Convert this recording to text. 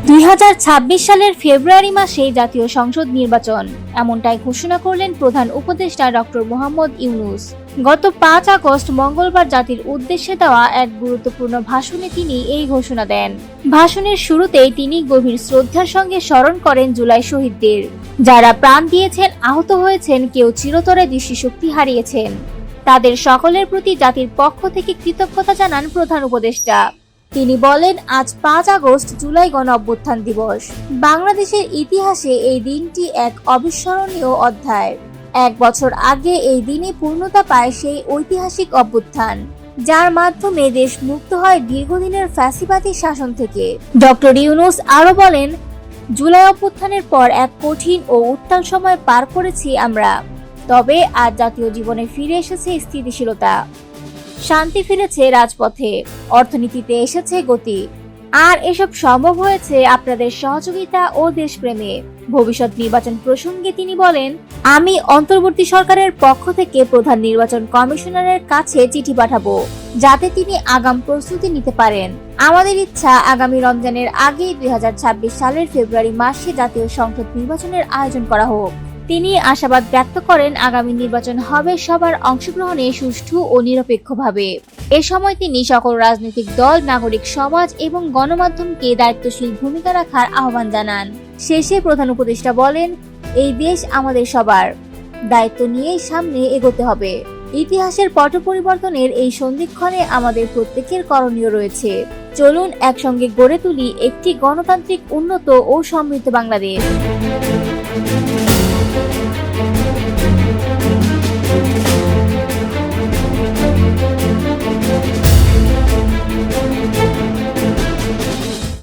2026 সালের ফেব্রুয়ারি মাসে জাতীয় সংসদ নির্বাচন, এমনটাই ঘোষণা করলেন প্রধান উপদেষ্টা ডক্টর মোহাম্মদ ইউনূস। গত 5 আগস্ট মঙ্গলবার জাতির উদ্দেশ্যে দেওয়া এক গুরুত্বপূর্ণ ভাষণে তিনি এই ঘোষণা দেন। ভাষণের শুরুতেই তিনি গভীর শ্রদ্ধার সঙ্গে স্মরণ করেন জুলাই শহীদদের, যারা প্রাণ দিয়েছেন, আহত হয়েছেন, কেউ চিরতরে দৃষ্টিশক্তি হারিয়েছেন। তাদের সকলের প্রতি জাতির পক্ষ থেকে কৃতজ্ঞতা জানান প্রধান উপদেষ্টা। তিনি বলেন, আজ 5 আগস্ট জুলাই গণ অভ্যুত্থান দিবস। বাংলাদেশের ইতিহাসে এই দিনটি এক অবিস্মরণীয় অধ্যায়। 1 বছর আগে এই দিনে পূর্ণতা পায় সেই ঐতিহাসিক অভ্যুত্থান, যার মাধ্যমে দেশ মুক্ত হয় দীর্ঘদিনের ফ্যাসিবাদী শাসন থেকে। ডক্টর ইউনূস আরো বলেন, জুলাই অভ্যুত্থানের পর এক কঠিন ও উত্তাল সময় পার করেছি আমরা। তবে আজ জাতীয় জীবনে ফিরে এসেছে স্থিতিশীলতা, শান্তি ফিরেছে রাজপথে, অর্থনীতিতে এসেছে গতি। আর এসব সম্ভব হয়েছে আপনাদের সহযোগিতা ও দেশপ্রেমে। ভবিষ্যৎ নির্বাচন প্রসঙ্গে তিনি বলেন, আমি অন্তর্বর্তী সরকারের পক্ষ থেকে প্রধান নির্বাচন কমিশনারের কাছে চিঠি পাঠাবো, যাতে তিনি আগাম প্রস্তুতি নিতে পারেন। আমাদের ইচ্ছা আগামী রমজানের আগেই 2026 সালের ফেব্রুয়ারি মাসে জাতীয় সংসদ নির্বাচনের আয়োজন করা হোক। তিনি আশাবাদ ব্যক্ত করেন, আগামী নির্বাচন হবে সবার অংশগ্রহণে সুষ্ঠু ও নিরপেক্ষভাবে। এ সময় তিনি সকল রাজনৈতিক দল, নাগরিক সমাজ এবং গণমাধ্যমকে দায়িত্বশীল ভূমিকা রাখার আহ্বান জানান। শেষে প্রধান উপদেষ্টা বলেন, এই দেশ আমাদের সবার, দায়িত্ব নিয়েই সামনে এগোতে হবে। ইতিহাসের পট পরিবর্তনের এই সন্ধিক্ষণে আমাদের প্রত্যেকের করণীয় রয়েছে। চলুন একসঙ্গে গড়ে তুলি একটি গণতান্ত্রিক, উন্নত ও সমৃদ্ধ বাংলাদেশ।